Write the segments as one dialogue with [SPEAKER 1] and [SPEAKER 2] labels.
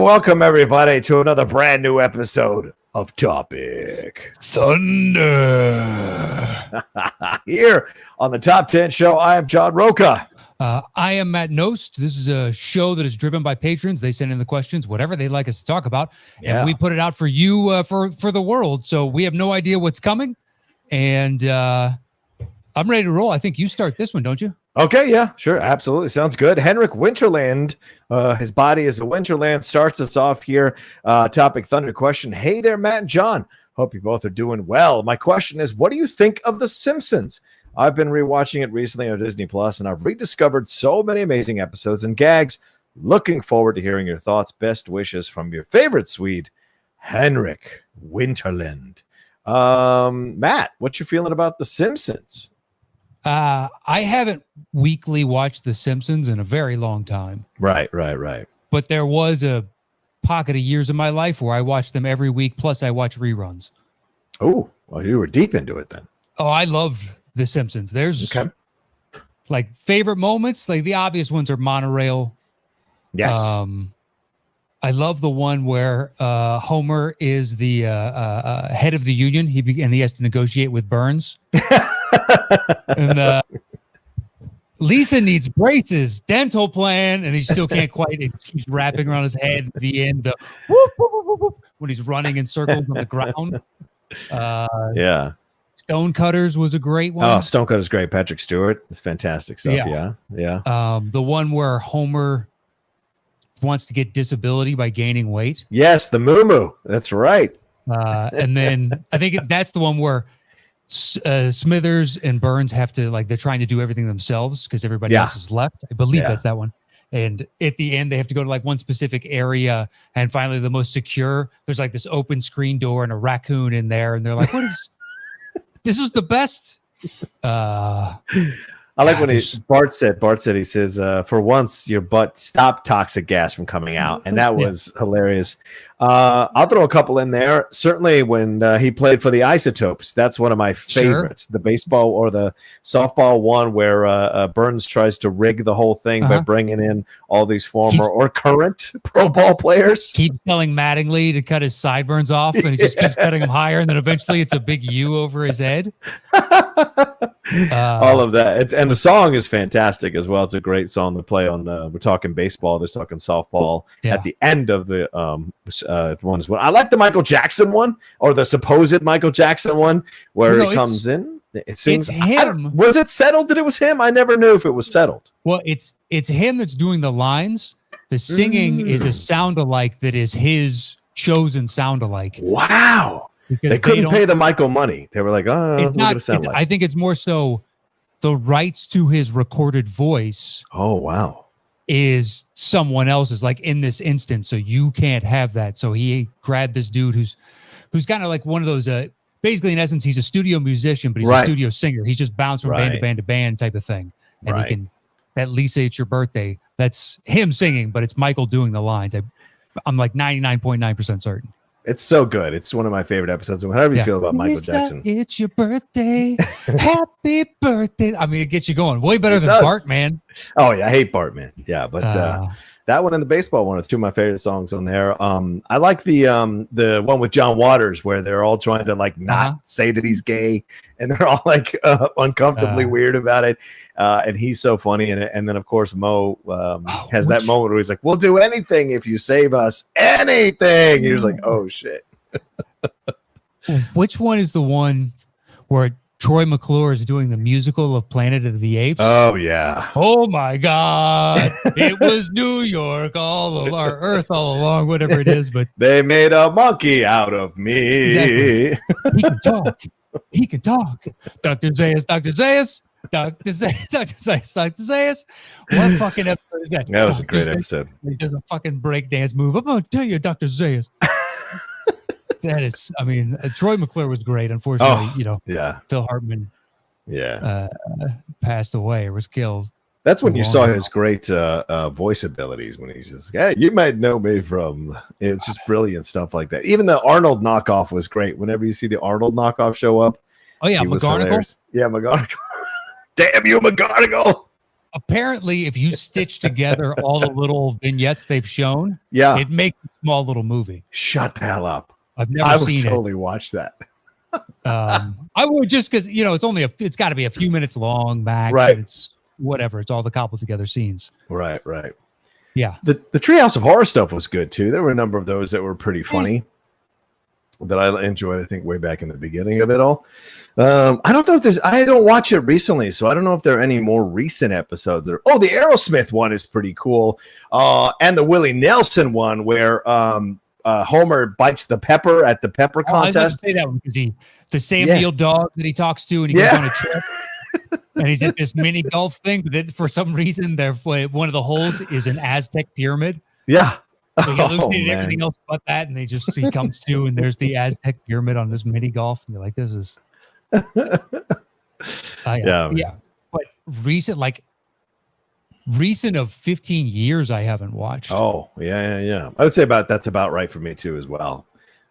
[SPEAKER 1] welcome everybody to another brand new episode of Topic Thunder. Here on the Top 10 Show, I am John Roca.
[SPEAKER 2] I am Matt Nost. This is a show that is driven by patrons. They send in the questions, whatever they'd like us to talk about, and we put it out for you, for the world. So we have no idea what's coming, and I'm ready to roll. I think you start this one, don't you?
[SPEAKER 1] Okay, yeah, sure, absolutely. Sounds good. Henrik Winterland, his body is a Winterland, starts us off here. Topic Thunder question. Hey there, Matt and John. Hope you both are doing well. My question is, what do you think of The Simpsons? I've been rewatching it recently on Disney Plus, and I've rediscovered so many amazing episodes and gags. Looking forward to hearing your thoughts. Best wishes from your favorite Swede, Henrik Winterland. Matt, what you feeling about The Simpsons?
[SPEAKER 2] I haven't weekly watched The Simpsons in a very long time.
[SPEAKER 1] Right.
[SPEAKER 2] But there was a pocket of years in my life where I watched them every week, plus I watch reruns.
[SPEAKER 1] Oh, well, you were deep into it then.
[SPEAKER 2] Oh, I love The Simpsons. There's like favorite moments, like the obvious ones are monorail.
[SPEAKER 1] Yes.
[SPEAKER 2] I love the one where Homer is the head of the union. He has to negotiate with Burns. And Lisa needs braces, dental plan, and he still can't quite. It keeps wrapping around his head. At the end, the whoop, whoop, whoop, whoop, when he's running in circles on the ground.
[SPEAKER 1] Yeah.
[SPEAKER 2] Stonecutters was a great one.
[SPEAKER 1] Oh, Stonecutters great. Patrick Stewart. It's fantastic stuff. Yeah.
[SPEAKER 2] The one where Homer wants to get disability by gaining weight.
[SPEAKER 1] Yes, the Moo. That's right.
[SPEAKER 2] And then I think that's the one where Smithers and Burns have to, like, they're trying to do everything themselves because everybody else is left. I believe that's that one. And at the end, they have to go to like one specific area, and finally the most secure, there's like this open screen door and a raccoon in there, and they're like, what is this? Was the best.
[SPEAKER 1] I like when Bart said, he says, for once your butt stopped toxic gas from coming out. And that was hilarious. I'll throw a couple in there. Certainly when he played for the Isotopes, that's one of my favorites. Sure. The baseball or the softball one where Burns tries to rig the whole thing by bringing in all these former or current pro ball players.
[SPEAKER 2] Keeps telling Mattingly to cut his sideburns off, and he just keeps cutting them higher, and then eventually it's a big U over his head.
[SPEAKER 1] All of that. And the song is fantastic as well. It's a great song to play on. We're talking baseball. They're talking softball at the end of the one as well. I like the Michael Jackson one, or the supposed Michael Jackson one, where he comes in. It seems
[SPEAKER 2] it's him.
[SPEAKER 1] Was it settled that it was him? I never knew if it was settled.
[SPEAKER 2] Well, it's him that's doing the lines. The singing is a sound-alike that is his chosen sound-alike.
[SPEAKER 1] Wow. Because they couldn't pay the Michael money. They were like, oh,
[SPEAKER 2] it's not. I think it's more so the rights to his recorded voice.
[SPEAKER 1] Oh, wow.
[SPEAKER 2] Is someone else's, like in this instance. So you can't have that. So he grabbed this dude who's kind of like one of those, basically in essence, he's a studio musician, but he's a studio singer. He's just bounced from band to band to band type of thing. And he can, that Lisa, it's your birthday. That's him singing, but it's Michael doing the lines. I'm like 99.9% certain.
[SPEAKER 1] It's so good. It's one of my favorite episodes. However you feel about Michael Jackson.
[SPEAKER 2] It's your birthday. Happy birthday. I mean, it gets you going. Way better than Bart, man.
[SPEAKER 1] Oh, yeah. I hate Bart, man. Yeah, but that one and the baseball one are two of my favorite songs on there. I like the one with John Waters where they're all trying to like not say that he's gay, and they're all like uncomfortably weird about it. And he's so funny in it. And then, of course, Mo has that moment where he's like, we'll do anything if you save us. Anything. He was like, oh, shit.
[SPEAKER 2] Which one is the one where Troy McClure is doing the musical of Planet of the Apes?
[SPEAKER 1] Oh, yeah.
[SPEAKER 2] Oh, my God. It was New York all along, or Earth all along, whatever it is. But
[SPEAKER 1] they made a monkey out of me.
[SPEAKER 2] Exactly. He can talk. He can talk. Dr. Zayas, Dr. Zayas. Dr. Zayas, Dr. Zayas, Dr. Zayas. What fucking episode is that?
[SPEAKER 1] That was a great episode.
[SPEAKER 2] He does a fucking breakdance move. I'm going to tell you, Dr. Zayas. That is, I mean, Troy McClure was great. Unfortunately, Phil Hartman passed away or was killed.
[SPEAKER 1] That's when you saw his great voice abilities, when he's just, hey, you might know me from, it's just brilliant stuff like that. Even the Arnold knockoff was great. Whenever you see the Arnold knockoff show up.
[SPEAKER 2] Oh, yeah, McGonagall?
[SPEAKER 1] Yeah, McGonagall. Damn you, McGonagall.
[SPEAKER 2] apparently, if you stitch together all the little vignettes they've shown, it makes a small little movie.
[SPEAKER 1] Shut the hell up.
[SPEAKER 2] I've never seen
[SPEAKER 1] it. I would totally watch that.
[SPEAKER 2] I would, just because it's got to be a few minutes long max,
[SPEAKER 1] right?
[SPEAKER 2] And it's whatever. It's all the cobbled together scenes.
[SPEAKER 1] Right.
[SPEAKER 2] Yeah.
[SPEAKER 1] The Treehouse of Horror stuff was good too. There were a number of those that were pretty funny that I enjoyed. I think way back in the beginning of it all. I don't know if I don't watch it recently, so I don't know if there are any more recent episodes. The Aerosmith one is pretty cool, and the Willie Nelson one where Homer bites the pepper at the pepper contest.
[SPEAKER 2] I was say that one because the Sam Neill dog that he talks to, and he goes on a trip, and he's at this mini golf thing. But then for some reason, one of the holes is an Aztec pyramid.
[SPEAKER 1] Yeah.
[SPEAKER 2] So he hallucinated everything else but that, and he comes to, and there's the Aztec pyramid on this mini golf, and they're like, "This is." Yeah. But recent of 15 years, I haven't watched.
[SPEAKER 1] Oh, yeah. I would say that's about right for me too, as well.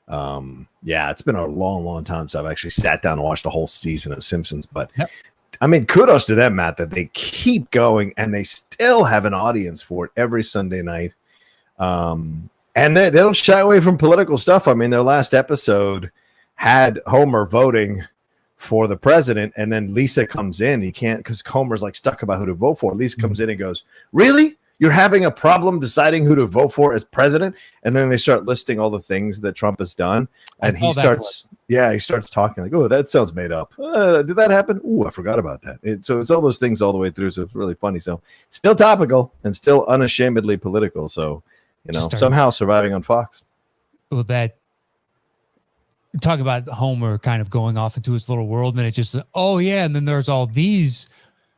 [SPEAKER 1] It's been a long time since I've actually sat down and watched a whole season of Simpsons. But I mean, kudos to them, Matt, that they keep going and they still have an audience for it every Sunday night. And they don't shy away from political stuff. I mean, their last episode had Homer voting for the president, and then Lisa comes in. He can't, because Homer's like stuck about who to vote for. Lisa comes in and goes, "Really? You're having a problem deciding who to vote for as president?" And then they start listing all the things that Trump has done, and he starts talking like, "Oh, that sounds made up. Did that happen? Oh, I forgot about that." So it's all those things all the way through. So it's really funny. So still topical and still unashamedly political. So somehow surviving on Fox.
[SPEAKER 2] Well, talk about Homer kind of going off into his little world, and then it just, and then there's all these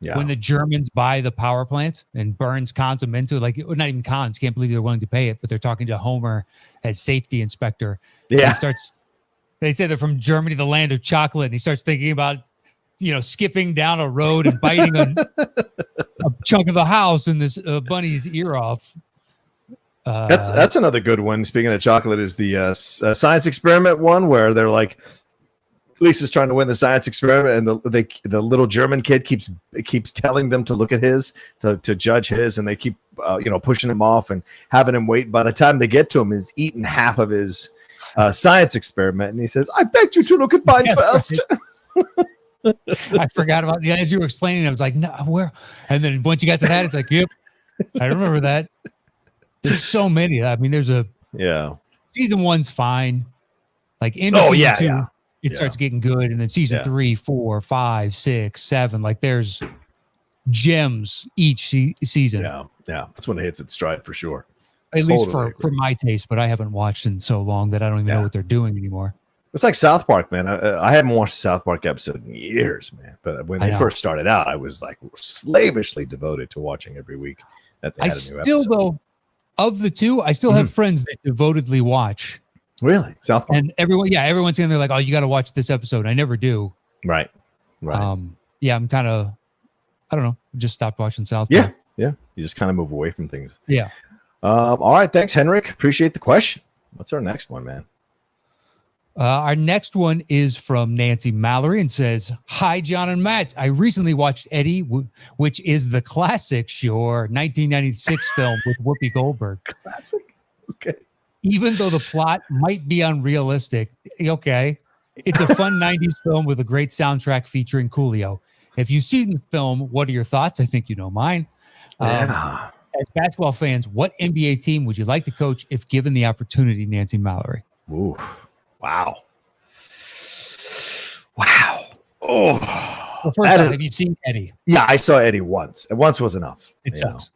[SPEAKER 2] when the Germans buy the power plant and Burns cons them into it, like, not even cons, can't believe they're willing to pay it, but they're talking to Homer as safety inspector.
[SPEAKER 1] Yeah.
[SPEAKER 2] They say they're from Germany, the land of chocolate, and he starts thinking about, skipping down a road and biting a chunk of the house and this bunny's ear off.
[SPEAKER 1] That's another good one. Speaking of chocolate, is the science experiment one where they're like, Lisa's trying to win the science experiment, and the little German kid keeps telling them to look at his to judge his, and they keep pushing him off and having him wait. By the time they get to him, he's eaten half of his science experiment, and he says, "I begged you to look at mine first."
[SPEAKER 2] I forgot about as you were explaining. I was like, "No, where?" And then once you got to that, it's like, "Yep, I remember that." There's so many. I mean, there's season 1's fine. Like in season 2, it starts getting good, and then season 3, 4, 5, 6, 7. Like there's gems each season.
[SPEAKER 1] Yeah, that's when it hits its stride for sure.
[SPEAKER 2] At least for my taste, but I haven't watched in so long that I don't even know what they're doing anymore.
[SPEAKER 1] It's like South Park, man. I haven't watched a South Park episode in years, man. But when they first started out, I was like slavishly devoted to watching every week that they had a new episode.
[SPEAKER 2] Though, of the two, I still have friends that devotedly watch.
[SPEAKER 1] Really? South Park? And
[SPEAKER 2] everyone's saying they're like, "Oh, you got to watch this episode." I never do.
[SPEAKER 1] Right.
[SPEAKER 2] I'm kind of, I don't know, just stopped watching South Park.
[SPEAKER 1] Yeah. You just kind of move away from things.
[SPEAKER 2] Yeah.
[SPEAKER 1] All right. Thanks, Henrik. Appreciate the question. What's our next one, man?
[SPEAKER 2] Our next one is from Nancy Mallory and says, "Hi, John and Matt. I recently watched Eddie, which is the classic, 1996 film with Whoopi Goldberg.
[SPEAKER 1] Classic? Okay.
[SPEAKER 2] Even though the plot might be unrealistic, okay, it's a fun 90s film with a great soundtrack featuring Coolio. If you've seen the film, what are your thoughts? I think you know mine. As basketball fans, what NBA team would you like to coach if given the opportunity, Nancy Mallory?"
[SPEAKER 1] Ooh. Wow. Oh.
[SPEAKER 2] Well, first off, have you seen Eddie?
[SPEAKER 1] Yeah, I saw Eddie once. And once was enough.
[SPEAKER 2] It sucks.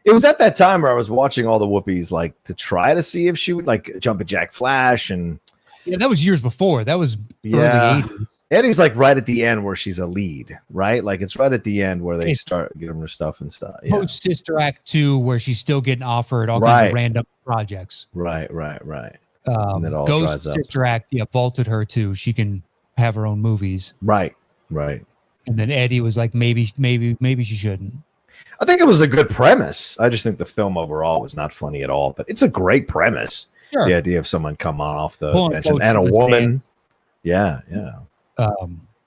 [SPEAKER 1] It was at that time where I was watching all the Whoopies, like to try to see if she would like jump at Jack Flash. And
[SPEAKER 2] that was years before. That was early 80s.
[SPEAKER 1] Eddie's like right at the end where she's a lead, right? Like it's right at the end where they start giving her stuff and stuff.
[SPEAKER 2] Post Sister Act 2, where she's still getting offered all kinds of random projects.
[SPEAKER 1] Right.
[SPEAKER 2] And that all Ghost Sister Act, vaulted her too. She can have her own movies.
[SPEAKER 1] Right.
[SPEAKER 2] And then Eddie was like, maybe she shouldn't.
[SPEAKER 1] I think it was a good premise. I just think the film overall was not funny at all, but it's a great premise.
[SPEAKER 2] Sure.
[SPEAKER 1] The idea of someone come off the bench and a woman. Yeah.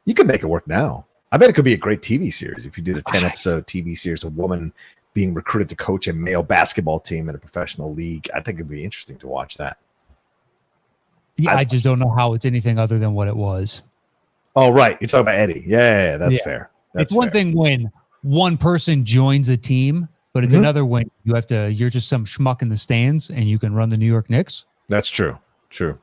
[SPEAKER 1] You could make it work now. I bet it could be a great TV series if you did a 10-episode TV series, a woman being recruited to coach a male basketball team in a professional league. I think it'd be interesting to watch that.
[SPEAKER 2] Yeah, I just don't know how it's anything other than what it was.
[SPEAKER 1] Oh, right. You're talking about Eddie. Yeah, that's fair.
[SPEAKER 2] It's one thing when one person joins a team, but it's another when you're just some schmuck in the stands and you can run the New York Knicks.
[SPEAKER 1] That's true. True.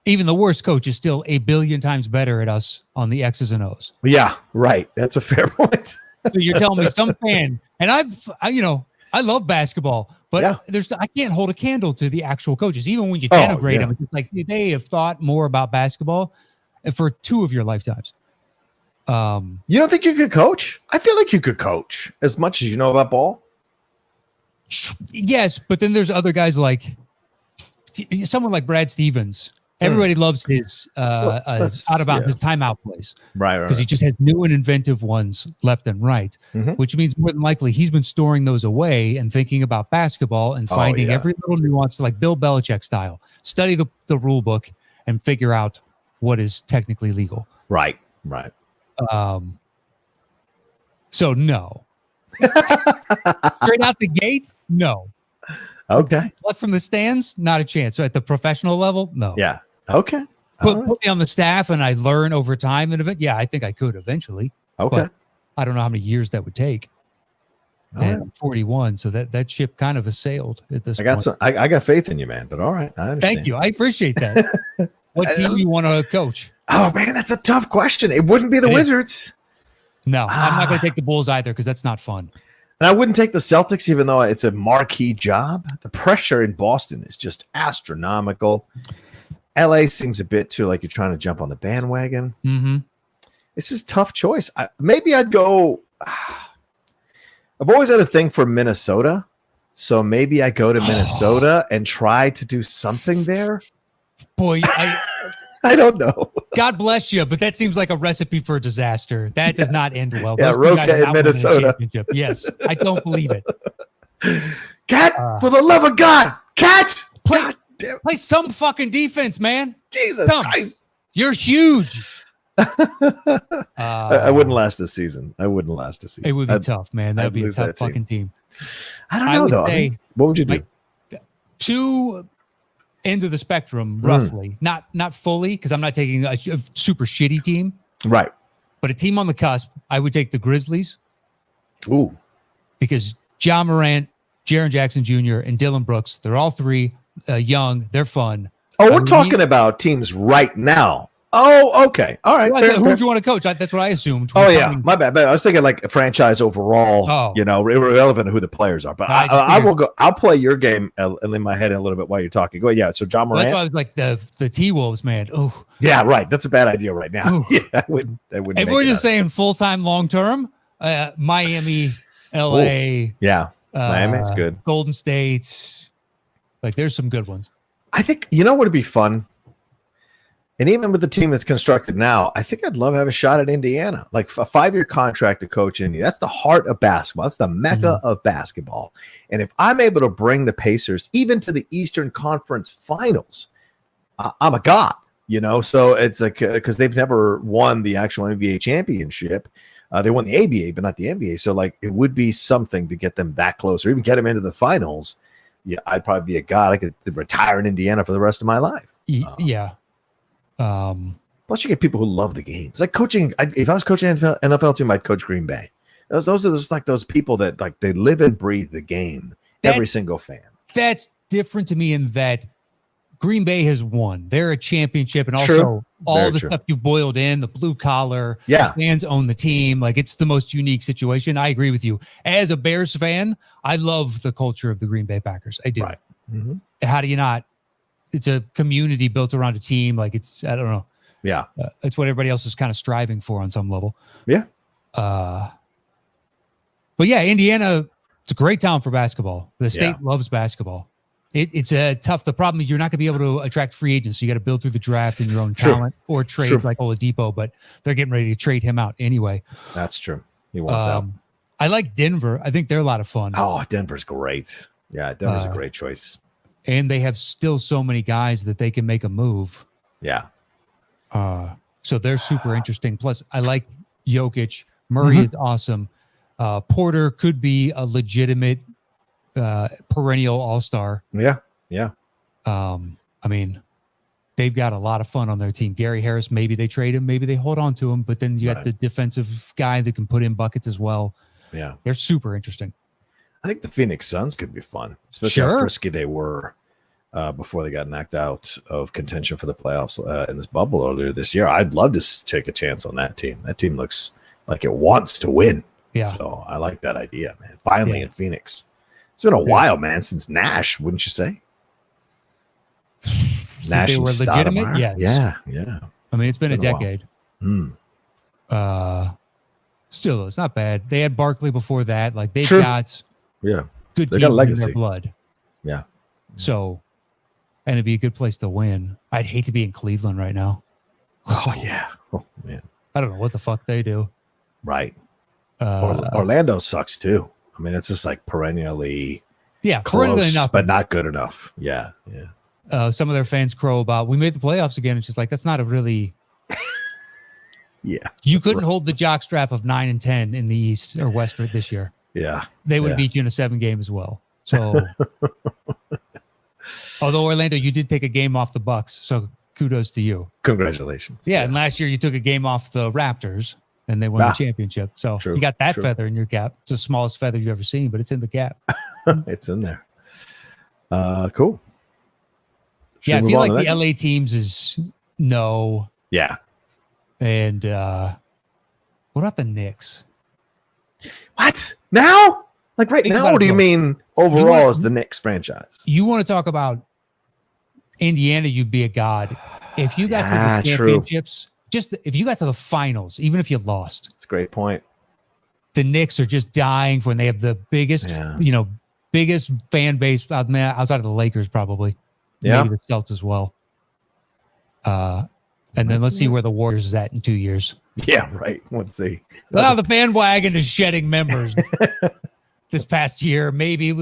[SPEAKER 2] Even the worst coach is still a billion times better at us on the X's and O's.
[SPEAKER 1] Yeah, right. That's a fair point.
[SPEAKER 2] So you're telling me some fan, and I love basketball, but I can't hold a candle to the actual coaches. Even when you denigrate them, it's like they have thought more about basketball for 2 of your lifetimes.
[SPEAKER 1] You don't think you could coach? I feel like you could coach as much as you know about ball.
[SPEAKER 2] Yes, but then there's other guys like someone like Brad Stevens. Everybody loves his out of bounds, his timeout plays, right? Because he just has new and inventive ones left and right, which means more than likely he's been storing those away and thinking about basketball and finding every little nuance, like Bill Belichick style. Study the rule book and figure out what is technically legal.
[SPEAKER 1] Right, right.
[SPEAKER 2] So no, straight out the gate, no.
[SPEAKER 1] Okay.
[SPEAKER 2] Luck from the stands, not a chance. So at the professional level, no.
[SPEAKER 1] Yeah. Okay.
[SPEAKER 2] Put me on the staff and I learn over time and I think I could eventually.
[SPEAKER 1] Okay.
[SPEAKER 2] But I don't know how many years that would take. And I'm 41, so that ship kind of has sailed at this point.
[SPEAKER 1] I got faith in you, man. But all right, I understand.
[SPEAKER 2] Thank you. I appreciate that. What team do you want to coach?
[SPEAKER 1] Oh man, that's a tough question. It wouldn't be the Wizards.
[SPEAKER 2] No, I'm not going to take the Bulls either because that's not fun.
[SPEAKER 1] And I wouldn't take the Celtics, even though it's a marquee job. The pressure in Boston is just astronomical. LA seems a bit too like you're trying to jump on the bandwagon. This is a tough choice. Maybe I'd go. I've always had a thing for Minnesota, so maybe I go to Minnesota and try to do something there.
[SPEAKER 2] Boy,
[SPEAKER 1] I don't know.
[SPEAKER 2] God bless you, but that seems like a recipe for disaster. That does not end well.
[SPEAKER 1] Yeah, Roca in Minnesota.
[SPEAKER 2] Yes, I don't believe it.
[SPEAKER 1] Cat, for the love of God, Cat,
[SPEAKER 2] play some fucking defense, man.
[SPEAKER 1] Jesus Christ.
[SPEAKER 2] You're huge.
[SPEAKER 1] I wouldn't last this season. It would be
[SPEAKER 2] tough, man. That would be a tough fucking team.
[SPEAKER 1] I don't know, though. What would you do?
[SPEAKER 2] 2 ends of the spectrum, roughly. Not fully, because I'm not taking a super shitty team.
[SPEAKER 1] Right.
[SPEAKER 2] But a team on the cusp, I would take the Grizzlies.
[SPEAKER 1] Ooh.
[SPEAKER 2] Because John Morant, Jaren Jackson Jr., and Dylan Brooks, they're all 3 young. They're fun.
[SPEAKER 1] Oh, we're talking about teams right now. Oh, okay. All right.
[SPEAKER 2] Well, who do you want to coach? That's what I assumed.
[SPEAKER 1] Oh, yeah. My bad. I was thinking like a franchise overall, irrelevant to who the players are. But I will go. I'll play your game in my head a little bit while you're talking. Go ahead. Yeah. So John Morant.
[SPEAKER 2] That's why I was like the T-Wolves, man. Oh.
[SPEAKER 1] Yeah, right. That's a bad idea right now. Yeah, I wouldn't.
[SPEAKER 2] If we're just saying full-time, long-term, Miami, LA.
[SPEAKER 1] Yeah. Miami's good.
[SPEAKER 2] Golden State. Like there's some good ones.
[SPEAKER 1] I think, what would be fun? And even with the team that's constructed now, I think I'd love to have a shot at Indiana, like a 5-year contract to coach Indy. That's the heart of basketball. That's the mecca of basketball. And if I'm able to bring the Pacers even to the Eastern Conference Finals, I'm a god, So it's like because they've never won the actual NBA championship. They won the ABA, but not the NBA. So like it would be something to get them that close or even get them into the finals. Yeah, I'd probably be a god. I could retire in Indiana for the rest of my life.
[SPEAKER 2] Yeah.
[SPEAKER 1] Plus, you get people who love the game. It's like coaching. If I was coaching an NFL team, I'd coach Green Bay. Those are just like those people that like they live and breathe the game. Every single fan.
[SPEAKER 2] That's different to me in that Green Bay has won. They're a championship, and also all the stuff you've boiled in, the blue collar. Yeah, the fans own the team. Like it's the most unique situation. I agree with you. As a Bears fan, I love the culture of the Green Bay Packers. I do. Right. How do you not? It's a community built around a team. Like it's, I don't know.
[SPEAKER 1] Yeah.
[SPEAKER 2] It's what everybody else is kind of striving for on some level.
[SPEAKER 1] Yeah.
[SPEAKER 2] But yeah, Indiana, it's a great town for basketball. The state loves basketball. It's a tough. The problem is you're not going to be able to attract free agents. So you got to build through the draft and your own talent or trades like Oladipo, but they're getting ready to trade him out anyway.
[SPEAKER 1] That's true. He wants out.
[SPEAKER 2] I like Denver. I think they're a lot of fun.
[SPEAKER 1] Oh, Denver's great. Yeah, Denver's a great choice.
[SPEAKER 2] And they have still so many guys that they can make a move.
[SPEAKER 1] Yeah.
[SPEAKER 2] So they're super interesting. Plus, I like Jokic. Murray is awesome. Porter could be a legitimate perennial all-star.
[SPEAKER 1] Yeah. Yeah.
[SPEAKER 2] I mean, they've got a lot of fun on their team. Gary Harris, maybe they trade him, maybe they hold on to him, but then you got the defensive guy that can put in buckets as well.
[SPEAKER 1] Yeah.
[SPEAKER 2] They're super interesting.
[SPEAKER 1] I think the Phoenix Suns could be fun, especially how frisky they were before they got knocked out of contention for the playoffs in this bubble earlier this year. I'd love to take a chance on that team. That team looks like it wants to win.
[SPEAKER 2] Yeah.
[SPEAKER 1] So I like that idea, man. Finally in Phoenix. It's been a while, man, since Nash, wouldn't you say? Nash
[SPEAKER 2] they were legitimate? Yes.
[SPEAKER 1] Yeah. Yeah.
[SPEAKER 2] I mean, it's been a decade. Still, it's not bad. They had Barkley before that. Like, they've got good teams in their blood.
[SPEAKER 1] Yeah.
[SPEAKER 2] So, and it'd be a good place to win. I'd hate to be in Cleveland right now.
[SPEAKER 1] Oh, yeah. Oh, man.
[SPEAKER 2] I don't know what the fuck they do.
[SPEAKER 1] Right. Orlando sucks, too. I mean, it's just like perennially close,
[SPEAKER 2] enough,
[SPEAKER 1] but not good enough. Yeah. Yeah.
[SPEAKER 2] Some of their fans crow about, we made the playoffs again. It's just like, that's not a really...
[SPEAKER 1] Yeah.
[SPEAKER 2] You couldn't hold the jockstrap of 9 and 10 in the East or West this year.
[SPEAKER 1] Yeah.
[SPEAKER 2] They would have beat you in a 7-game as well. So, although Orlando, you did take a game off the Bucks, so kudos to you.
[SPEAKER 1] Congratulations.
[SPEAKER 2] Yeah, and last year you took a game off the Raptors, and they won the championship. So you got that feather in your cap. It's the smallest feather you've ever seen, but it's in the cap.
[SPEAKER 1] It's in there. Cool.
[SPEAKER 2] I feel like the LA teams is no.
[SPEAKER 1] Yeah.
[SPEAKER 2] And what about the Knicks?
[SPEAKER 1] What? Now? Like right now? What do you mean overall as the Knicks franchise?
[SPEAKER 2] You want to talk about Indiana, you'd be a god. If you got to the championships, if you got to the finals, even if you lost.
[SPEAKER 1] That's a great point.
[SPEAKER 2] The Knicks are just dying for when they have the biggest, biggest fan base outside of the Lakers, probably.
[SPEAKER 1] Yeah.
[SPEAKER 2] Maybe the Celtics as well. And then let's see where the Warriors is at in 2 years.
[SPEAKER 1] Yeah, right. Once they...
[SPEAKER 2] Well, the bandwagon is shedding members this past year. Maybe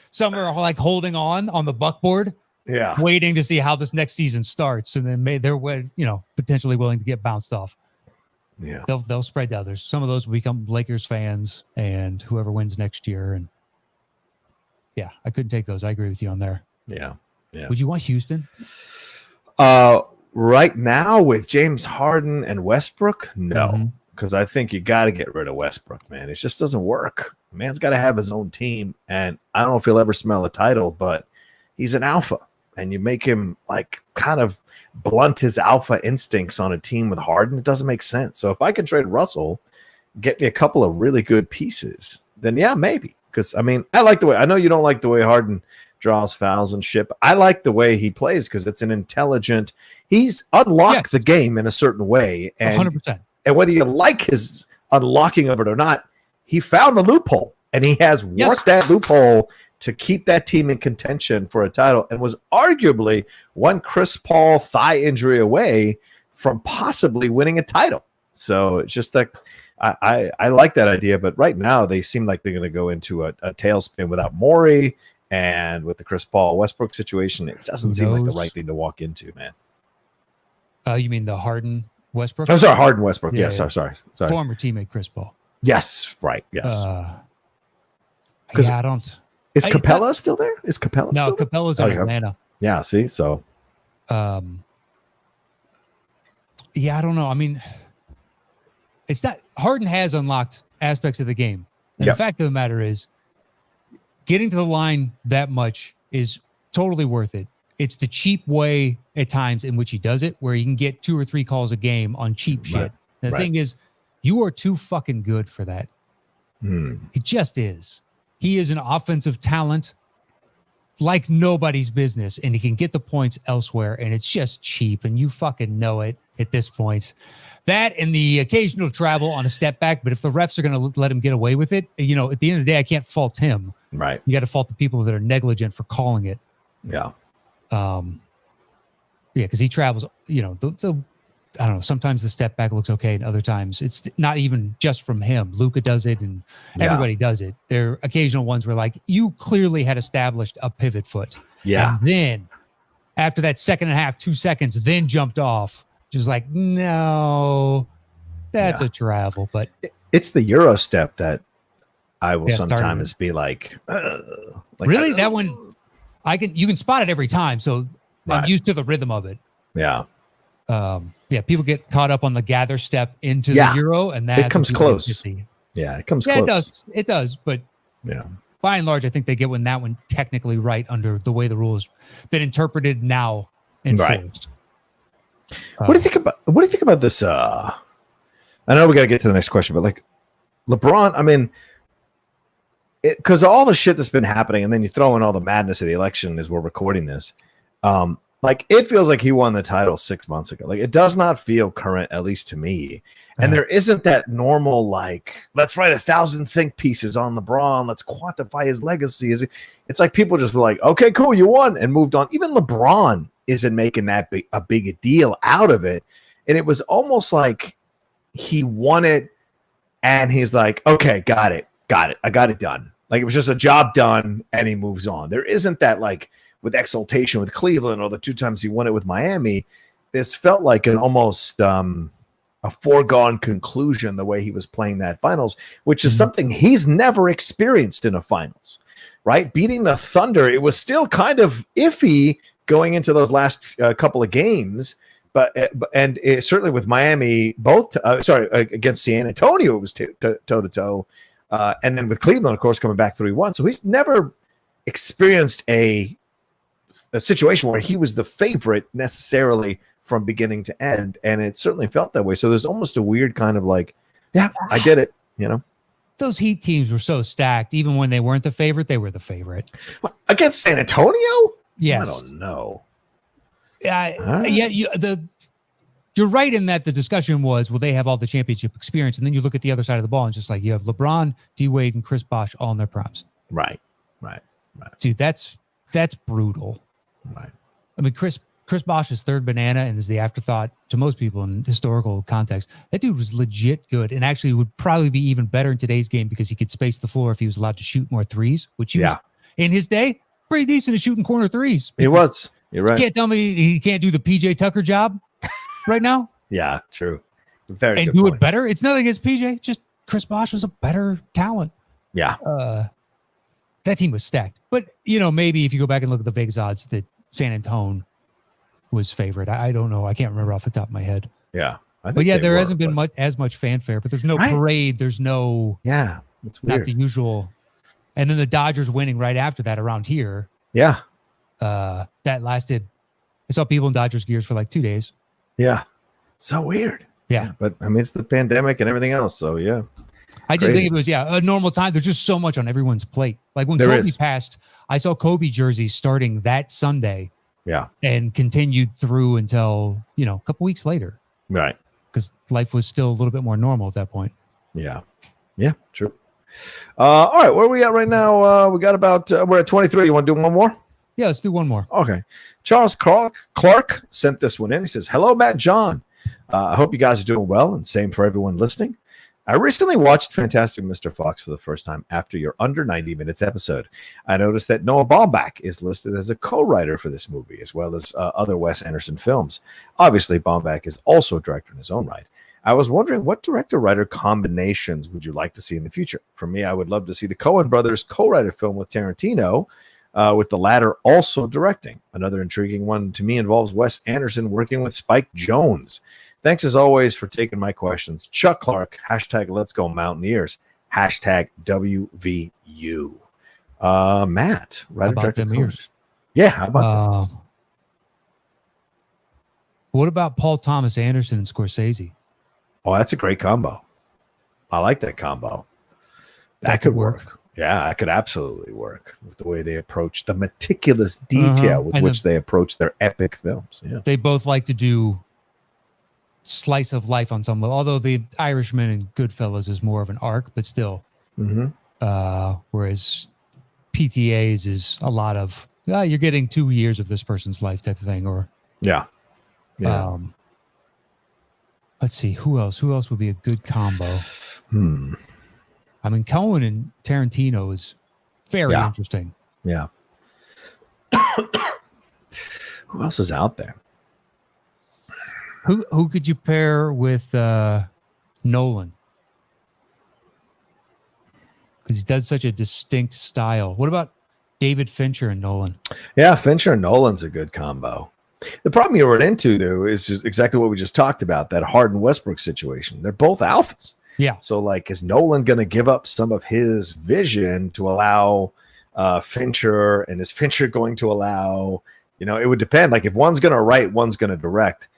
[SPEAKER 2] some are like holding on the buckboard.
[SPEAKER 1] Yeah.
[SPEAKER 2] Waiting to see how this next season starts. And then they're potentially willing to get bounced off.
[SPEAKER 1] Yeah.
[SPEAKER 2] They'll spread to others. Some of those will become Lakers fans and whoever wins next year. And yeah, I couldn't take those. I agree with you on there.
[SPEAKER 1] Yeah. Yeah.
[SPEAKER 2] Would you want Houston?
[SPEAKER 1] Right now with James Harden and Westbrook, no, because I think you got to get rid of Westbrook, man. It just doesn't work. Man's got to have his own team, and I don't know if he'll ever smell a title, but he's an alpha, and you make him like kind of blunt his alpha instincts on a team with Harden. It doesn't make sense. So if I can trade Russell, get me a couple of really good pieces, then yeah, maybe. Because I mean, I like the way. I know you don't like the way Harden draws fouls and shit. I like the way he plays because it's an intelligent. He's unlocked the game in a certain way, and
[SPEAKER 2] 100%.
[SPEAKER 1] And whether you like his unlocking of it or not, he found the loophole, and he has worked that loophole to keep that team in contention for a title, and was arguably one Chris Paul thigh injury away from possibly winning a title. So it's just like I like that idea, but right now they seem like they're going to go into a tailspin without Morey. And with the Chris Paul Westbrook situation, it doesn't seem like the right thing to walk into, man.
[SPEAKER 2] You mean the Harden Westbrook?
[SPEAKER 1] I'm sorry, Harden Westbrook. Yeah, sorry.
[SPEAKER 2] Former teammate Chris Paul.
[SPEAKER 1] Yes, right. Yes.
[SPEAKER 2] I don't.
[SPEAKER 1] Is Capella still there? Is Capella still there? No,
[SPEAKER 2] Capella's in Atlanta.
[SPEAKER 1] Yeah, see? So.
[SPEAKER 2] Yeah, I don't know. I mean, it's not. Harden has unlocked aspects of the game. And the fact of the matter is, getting to the line that much is totally worth it. It's the cheap way at times in which he does it, where he can get 2 or 3 calls a game on cheap shit. The thing is, you are too fucking good for that. He just is. He is an offensive talent like nobody's business, and he can get the points elsewhere, and it's just cheap, and you fucking know it at this point. That and the occasional travel on a step back, but if the refs are going to let him get away with it, at the end of the day, I can't fault him.
[SPEAKER 1] Right.
[SPEAKER 2] You got to fault the people that are negligent for calling it.
[SPEAKER 1] Yeah.
[SPEAKER 2] Because he travels, I don't know, sometimes the step back looks okay, and other times it's not even just from him. Luka does it, and everybody does it. There are occasional ones where, like, you clearly had established a pivot foot.
[SPEAKER 1] Yeah.
[SPEAKER 2] And then after that second and a half, 2 seconds, then jumped off. Just like, no. that's a travel, but
[SPEAKER 1] it's the Euro step that I will
[SPEAKER 2] started
[SPEAKER 1] sometimes be like
[SPEAKER 2] really that one. You can spot it every time, so I'm used to the rhythm of it.
[SPEAKER 1] Yeah.
[SPEAKER 2] People get caught up on the gather step into the Euro, and that
[SPEAKER 1] it comes close. Yeah, it comes close.
[SPEAKER 2] It does, but by and large, I think they get that one technically right under the way the rules been interpreted now enforced.
[SPEAKER 1] What do you think about this? I know we got to get to the next question, but like LeBron, I mean, because all the shit that's been happening, and then you throw in all the madness of the election as we're recording this. Like it feels like he won the title 6 months ago. Like it does not feel current, at least to me. And there isn't that normal, like, let's write 1,000 think pieces on LeBron. Let's quantify his legacy. It's like people just were like, okay, cool, you won, and moved on. Even LeBron isn't making that a big deal out of it. And it was almost like he won it and he's like, okay, got it. I got it done. Like it was just a job done and he moves on. There isn't that like with exultation with Cleveland or the 2 times he won it with Miami. This felt like an almost a foregone conclusion the way he was playing that finals, which is something he's never experienced in a finals, right? Beating the Thunder, it was still kind of iffy going into those last couple of games, but certainly with Miami, against San Antonio, it was toe to toe, and then with Cleveland, of course, coming back 3-1. So he's never experienced a situation where he was the favorite necessarily from beginning to end, and it certainly felt that way. So there's almost a weird kind of like, yeah, I did it, you know.
[SPEAKER 2] Those Heat teams were so stacked. Even when they weren't the favorite, they were the favorite.
[SPEAKER 1] What, against San Antonio?
[SPEAKER 2] Yes.
[SPEAKER 1] I don't know.
[SPEAKER 2] You're right in that the discussion was, will they have all the championship experience? And then you look at the other side of the ball and just like you have LeBron, D Wade, and Chris Bosh all in their primes.
[SPEAKER 1] Right.
[SPEAKER 2] Dude, that's brutal.
[SPEAKER 1] Right.
[SPEAKER 2] I mean, Chris Bosh is third banana and is the afterthought to most people in historical context. That dude was legit good and actually would probably be even better in today's game because he could space the floor if he was allowed to shoot more threes, which he was, in his day, pretty decent at shooting corner threes.
[SPEAKER 1] He was. You're right.
[SPEAKER 2] You can't tell me he can't do the PJ Tucker job right now.
[SPEAKER 1] Yeah, true. Very
[SPEAKER 2] and
[SPEAKER 1] good
[SPEAKER 2] do
[SPEAKER 1] points.
[SPEAKER 2] it better. It's not against PJ, just Chris Bosh was a better talent.
[SPEAKER 1] Yeah.
[SPEAKER 2] That team was stacked. But, maybe if you go back and look at the Vegas odds that San Antonio was favorite. I don't know. I can't remember off the top of my head.
[SPEAKER 1] Yeah.
[SPEAKER 2] There hasn't been as much fanfare, but there's no parade. There's no.
[SPEAKER 1] Yeah. It's weird.
[SPEAKER 2] Not the usual. And then the Dodgers winning right after that around here.
[SPEAKER 1] Yeah.
[SPEAKER 2] That lasted. I saw people in Dodgers gears for like 2 days.
[SPEAKER 1] Yeah. So weird.
[SPEAKER 2] Yeah.
[SPEAKER 1] But I mean, it's the pandemic and everything else. So yeah.
[SPEAKER 2] I just think it was, a normal time. There's just so much on everyone's plate. Like when Kobe passed, I saw Kobe jerseys starting that Sunday.
[SPEAKER 1] Yeah.
[SPEAKER 2] And continued through until, a couple weeks later.
[SPEAKER 1] Right.
[SPEAKER 2] Because life was still a little bit more normal at that point.
[SPEAKER 1] Yeah. Yeah, true. All right. Where are we at right now? We got about, we're at 23. You want to do one more?
[SPEAKER 2] Yeah, let's do one more.
[SPEAKER 1] Okay. Charles Clark sent this one in. He says, hello, Matt and John. I hope you guys are doing well, and same for everyone listening. I recently watched Fantastic Mr. Fox for the first time after your under 90 minutes episode. I noticed that Noah Baumbach is listed as a co-writer for this movie, as well as other Wes Anderson films. Obviously, Baumbach is also a director in his own right. I was wondering, what director-writer combinations would you like to see in the future? For me, I would love to see the Coen brothers co-write a film with Tarantino, with the latter also directing. Another intriguing one to me involves Wes Anderson working with Spike Jonze. Thanks as always for taking my questions. Chuck Clark, hashtag Let's Go Mountaineers, hashtag WVU. Matt, right
[SPEAKER 2] about them ears?
[SPEAKER 1] Yeah, how about that?
[SPEAKER 2] What about Paul Thomas Anderson and Scorsese?
[SPEAKER 1] Oh, that's a great combo. I like that combo. That could work. Yeah, that could absolutely work with the way they approach the meticulous detail with which they approach their epic films. Yeah,
[SPEAKER 2] they both like to do slice of life on some level, although the Irishman and Goodfellas is more of an arc, but still. Whereas PTA's is a lot of you're getting 2 years of this person's life type of thing. Or let's see, who else would be a good combo? I mean, Coen and Tarantino is very interesting.
[SPEAKER 1] Yeah. Who else is out there?
[SPEAKER 2] Who could you pair with Nolan. Because he does such a distinct style. What about David Fincher and Nolan?
[SPEAKER 1] Yeah, Fincher and Nolan's a good combo. The problem you run into, though, is just exactly what we just talked about, that Harden Westbrook situation. They're both alphas.
[SPEAKER 2] Yeah.
[SPEAKER 1] So, like, is Nolan going to give up some of his vision to allow Fincher? And is Fincher going to allow, it would depend. Like, if one's going to write, one's going to direct,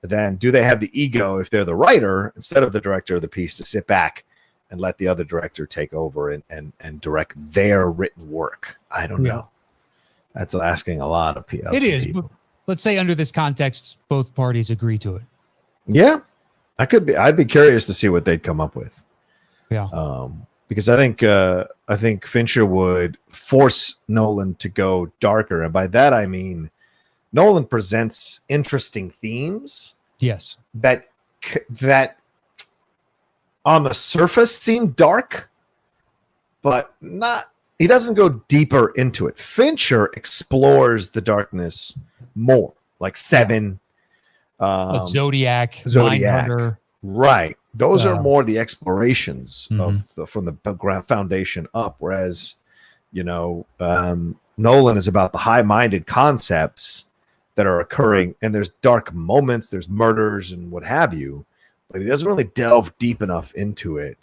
[SPEAKER 1] then do they have the ego, if they're the writer, instead of the director of the piece, to sit back and let the other director take over and direct their written work? I don't know. That's asking a lot of people.
[SPEAKER 2] It is. But let's say under this context, both parties agree to it.
[SPEAKER 1] Yeah, I'd be curious to see what they'd come up with.
[SPEAKER 2] Yeah.
[SPEAKER 1] Because I think Fincher would force Nolan to go darker. And by that, I mean, Nolan presents interesting themes.
[SPEAKER 2] Yes.
[SPEAKER 1] That on the surface seem dark, but not. He doesn't go deeper into it. Fincher explores the darkness more, like Seven,
[SPEAKER 2] Zodiac, Mindhunter.
[SPEAKER 1] Right. Those are more the explorations from the background foundation up, whereas Nolan is about the high-minded concepts that are occurring, and there's dark moments, there's murders and what have you, but he doesn't really delve deep enough into it.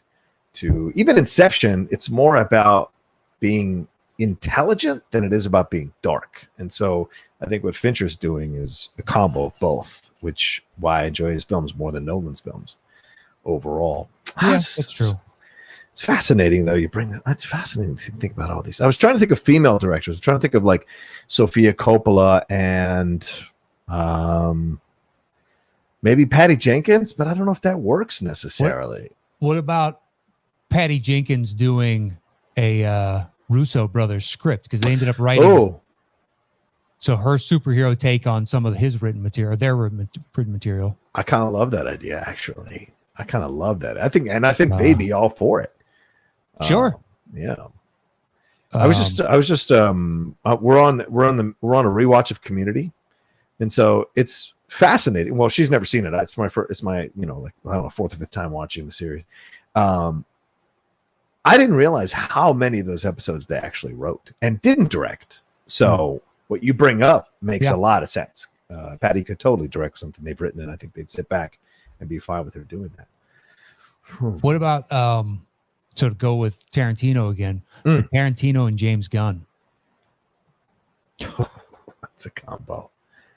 [SPEAKER 1] To even Inception, it's more about being intelligent than it is about being dark. And so I think what Fincher's doing is the combo of both, which why I enjoy his films more than Nolan's films overall.
[SPEAKER 2] Yeah, that's true.
[SPEAKER 1] It's fascinating, though. That's fascinating to think about all these. I was trying to think of female directors. I was trying to think of like Sofia Coppola and maybe Patty Jenkins, but I don't know if that works necessarily.
[SPEAKER 2] What about Patty Jenkins doing a Russo brothers script? Because they ended up writing.
[SPEAKER 1] Oh.
[SPEAKER 2] So her superhero take on some of his written material, their written material.
[SPEAKER 1] I kind of love that idea, actually. I kind of love that. I think they'd be all for it.
[SPEAKER 2] Sure.
[SPEAKER 1] Yeah. We're on a rewatch of Community, and so it's fascinating. Well, she's never seen it. It's my fourth or fifth time watching the series. I didn't realize how many of those episodes they actually wrote and didn't direct. So what you bring up makes a lot of sense. Patty could totally direct something they've written, and I think they'd sit back and be fine with her doing that.
[SPEAKER 2] What about to go with Tarantino again? Tarantino and James Gunn.
[SPEAKER 1] That's a combo.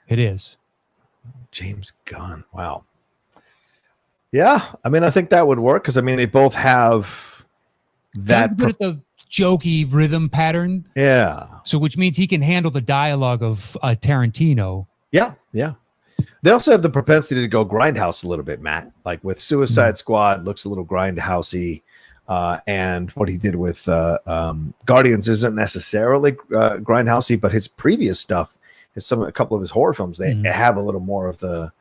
[SPEAKER 2] It is.
[SPEAKER 1] James Gunn. Wow. Yeah, I mean, I think that would work because they both have that.
[SPEAKER 2] Good at the jokey rhythm pattern.
[SPEAKER 1] Yeah.
[SPEAKER 2] So, which means he can handle the dialogue of Tarantino.
[SPEAKER 1] Yeah, yeah. They also have the propensity to go grindhouse a little bit, Matt. Like with Suicide Squad, looks a little grindhousey. And what he did with Guardians isn't necessarily grindhousey, but his previous stuff, a couple of his horror films, they have a little more of the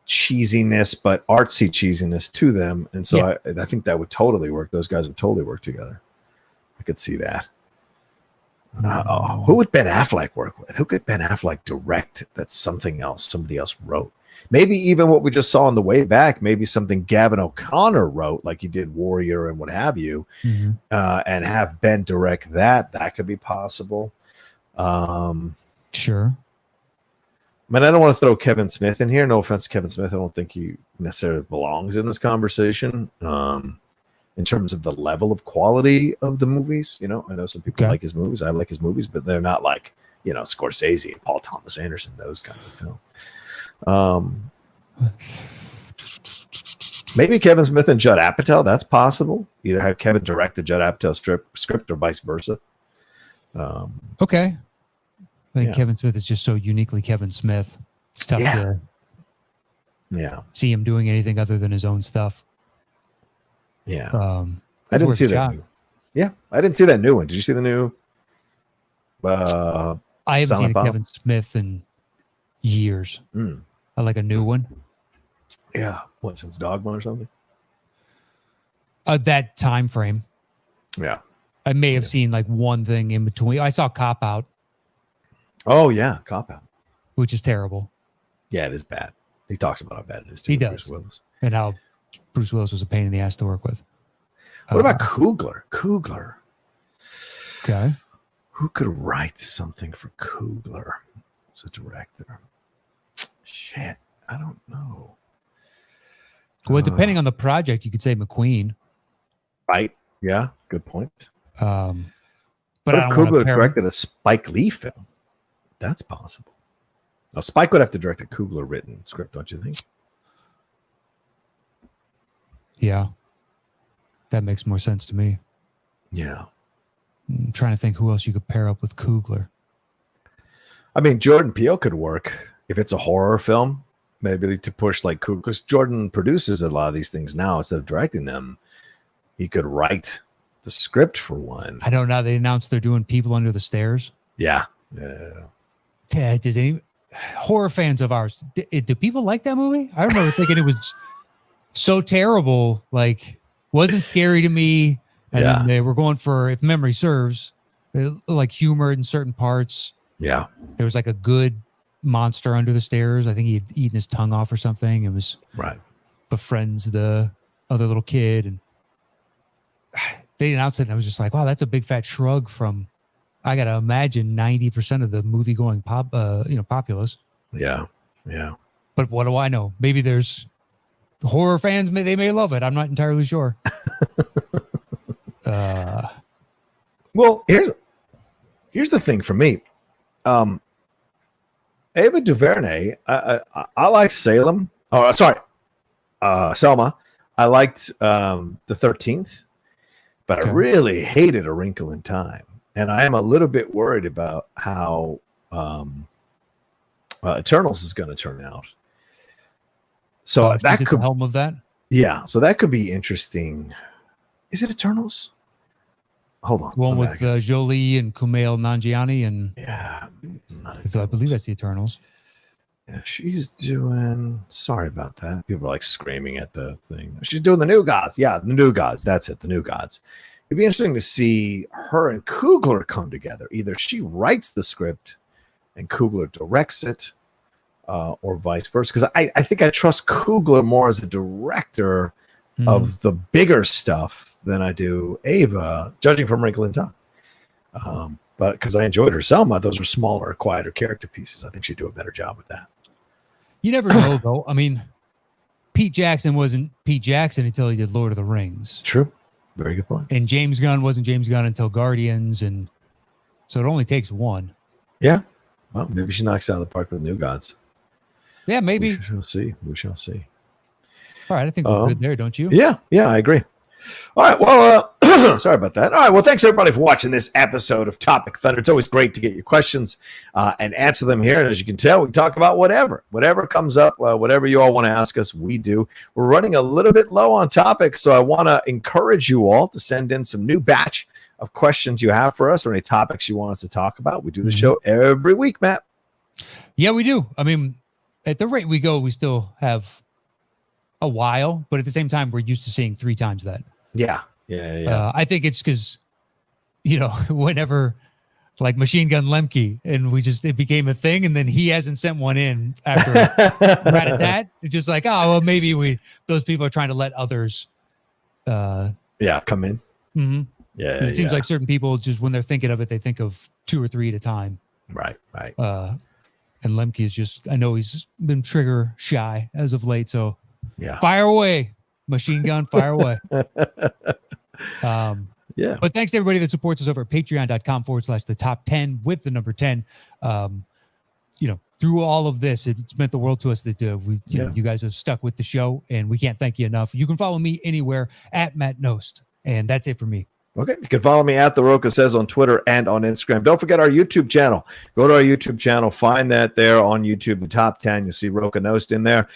[SPEAKER 1] cheesiness, but artsy cheesiness to them. And so I think that would totally work. Those guys would totally work together. I could see that. Who would Ben Affleck work with? Who could Ben Affleck direct that's something else somebody else wrote? Maybe even what we just saw on the way back, maybe something Gavin O'Connor wrote, like he did Warrior and what have you, and have Ben direct that. That could be possible.
[SPEAKER 2] Sure.
[SPEAKER 1] I don't want to throw Kevin Smith in here. No offense to Kevin Smith. I don't think he necessarily belongs in this conversation. In terms of the level of quality of the movies, I know some people like his movies. I like his movies, but they're not like, Scorsese and Paul Thomas Anderson, those kinds of films. Maybe Kevin Smith and Judd Apatow. That's possible. Either have Kevin direct the Judd Apatow script or vice versa.
[SPEAKER 2] Okay. I think Kevin Smith is just so uniquely Kevin Smith. It's tough to see him doing anything other than his own stuff.
[SPEAKER 1] Yeah. I didn't see that. I didn't see that new one. Did you see the new?
[SPEAKER 2] I haven't seen a Kevin Smith in years. I like a new one.
[SPEAKER 1] Yeah. What, since Dogma or something?
[SPEAKER 2] That time frame.
[SPEAKER 1] Yeah.
[SPEAKER 2] I may have seen like one thing in between. I saw Cop Out.
[SPEAKER 1] Oh, yeah. Cop Out.
[SPEAKER 2] Which is terrible.
[SPEAKER 1] Yeah, it is bad. He talks about how bad it is too.
[SPEAKER 2] He does.
[SPEAKER 1] Bruce Willis.
[SPEAKER 2] And how Bruce Willis was a pain in the ass to work with.
[SPEAKER 1] What about Coogler? Coogler.
[SPEAKER 2] Okay.
[SPEAKER 1] Who could write something for Coogler as a director? Shit, I don't know.
[SPEAKER 2] Well, depending on the project, you could say McQueen.
[SPEAKER 1] Right. Yeah, good point.
[SPEAKER 2] But
[SPEAKER 1] what
[SPEAKER 2] I
[SPEAKER 1] if
[SPEAKER 2] don't
[SPEAKER 1] Coogler directed a Spike Lee film? That's possible. Now, Spike would have to direct a Coogler written script, don't you think?
[SPEAKER 2] Yeah. That makes more sense to me.
[SPEAKER 1] Yeah.
[SPEAKER 2] I'm trying to think who else you could pair up with Coogler.
[SPEAKER 1] I mean, Jordan Peele could work if it's a horror film, maybe to push like Coogler, because Jordan produces a lot of these things now instead of directing them. He could write the script for one.
[SPEAKER 2] I don't know. They announced they're doing People Under the Stairs.
[SPEAKER 1] Yeah.
[SPEAKER 2] Yeah. Does any horror fans of ours, do people like that movie? I remember thinking it was so terrible, like wasn't scary to me. And then they were going for, if memory serves, like humor in certain parts.
[SPEAKER 1] Yeah.
[SPEAKER 2] There was like a good monster under the stairs. I think he had eaten his tongue off or something. It was
[SPEAKER 1] right.
[SPEAKER 2] Befriends the other little kid. And they announced it and I was just like, wow, that's a big fat shrug from, I got to imagine 90% of the movie going populace.
[SPEAKER 1] Yeah. Yeah.
[SPEAKER 2] But what do I know? Maybe there's horror fans, they may love it. I'm not entirely sure.
[SPEAKER 1] Well, here's the thing for me. Ava DuVernay, I like Salem. Oh, sorry, Selma. I liked the 13th, but I really hated A Wrinkle in Time, and I am a little bit worried about how Eternals is going to turn out. So that could
[SPEAKER 2] the helm of that.
[SPEAKER 1] Yeah, so that could be interesting. Is it Eternals? Hold on.
[SPEAKER 2] One with Jolie and Kumail Nanjiani and I believe that's the Eternals.
[SPEAKER 1] Yeah, she's doing. Sorry about that. People are like screaming at the thing. She's doing the New Gods. Yeah, the New Gods. That's it. The New Gods. It'd be interesting to see her and Coogler come together. Either she writes the script and Coogler directs it, or vice versa. Because I think I trust Coogler more as a director of the bigger stuff than I do Ava, judging from Wrinkle in Time. But because I enjoyed her Selma, those are smaller, quieter character pieces. I think she'd do a better job with that.
[SPEAKER 2] You never know, though. I mean, Pete Jackson wasn't Pete Jackson until he did Lord of the Rings.
[SPEAKER 1] True. Very good point.
[SPEAKER 2] And James Gunn wasn't James Gunn until Guardians. And so it only takes one.
[SPEAKER 1] Yeah. Well, maybe she knocks out of the park with New Gods.
[SPEAKER 2] Yeah, maybe.
[SPEAKER 1] We shall see. We shall see.
[SPEAKER 2] All right. I think we're good there, don't you?
[SPEAKER 1] Yeah. Yeah, I agree. All right. Well, sorry about that. All right. Well, thanks everybody for watching this episode of Topic Thunder. It's always great to get your questions and answer them here. And as you can tell, we talk about whatever comes up, whatever you all want to ask us, we do. We're running a little bit low on topics, so I want to encourage you all to send in some new batch of questions you have for us or any topics you want us to talk about. We do the show every week, Matt.
[SPEAKER 2] Yeah, we do. I mean, at the rate we go, we still have a while, but at the same time, we're used to seeing 3 times that.
[SPEAKER 1] Yeah.
[SPEAKER 2] I think it's because, whenever like Machine Gun Lemke and it became a thing, and then he hasn't sent one in after Rat-a-tat. It's just like, oh, well, maybe those people are trying to let others
[SPEAKER 1] come in.
[SPEAKER 2] Mm-hmm.
[SPEAKER 1] Yeah.
[SPEAKER 2] It seems like certain people just when they're thinking of it, they think of 2 or 3 at a time.
[SPEAKER 1] Right.
[SPEAKER 2] And Lemke is just, I know he's been trigger shy as of late. So fire away. Machine gun, fire away. But thanks to everybody that supports us over at patreon.com/the top 10 with the number 10. Through all of this, it's meant the world to us that you guys have stuck with the show, and we can't thank you enough. You can follow me anywhere at Matt Nost, and that's it for me.
[SPEAKER 1] Okay. You can follow me at The Roca Says on Twitter and on Instagram. Don't forget our YouTube channel. Go to our YouTube channel. Find that there on YouTube, the top 10. You'll see Roca Nost in there.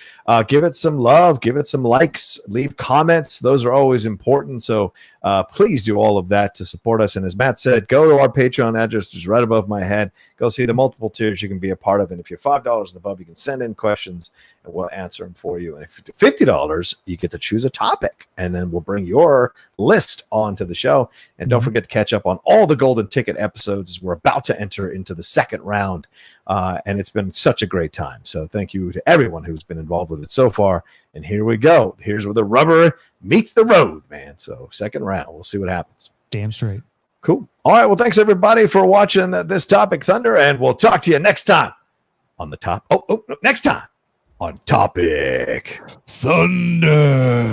[SPEAKER 1] Give it some love. Give it some likes. Leave comments. Those are always important. So please do all of that to support us. And as Matt said, go to our Patreon address, which is right above my head. Go see the multiple tiers you can be a part of. And if you're $5 and above, you can send in questions and we'll answer them for you. And if you're $50, you get to choose a topic. And then we'll bring your list onto the show. And don't forget to catch up on all the Golden Ticket episodes as we're about to enter into the second round and it's been such a great time. So thank you to everyone who's been involved with it so far. And here we go. Here's where the rubber meets the road, man. So second round, we'll see what happens.
[SPEAKER 2] Damn straight.
[SPEAKER 1] Cool. All right. Well, thanks everybody for watching this Topic Thunder, and we'll talk to you next time on the top. Next time on Topic Thunder.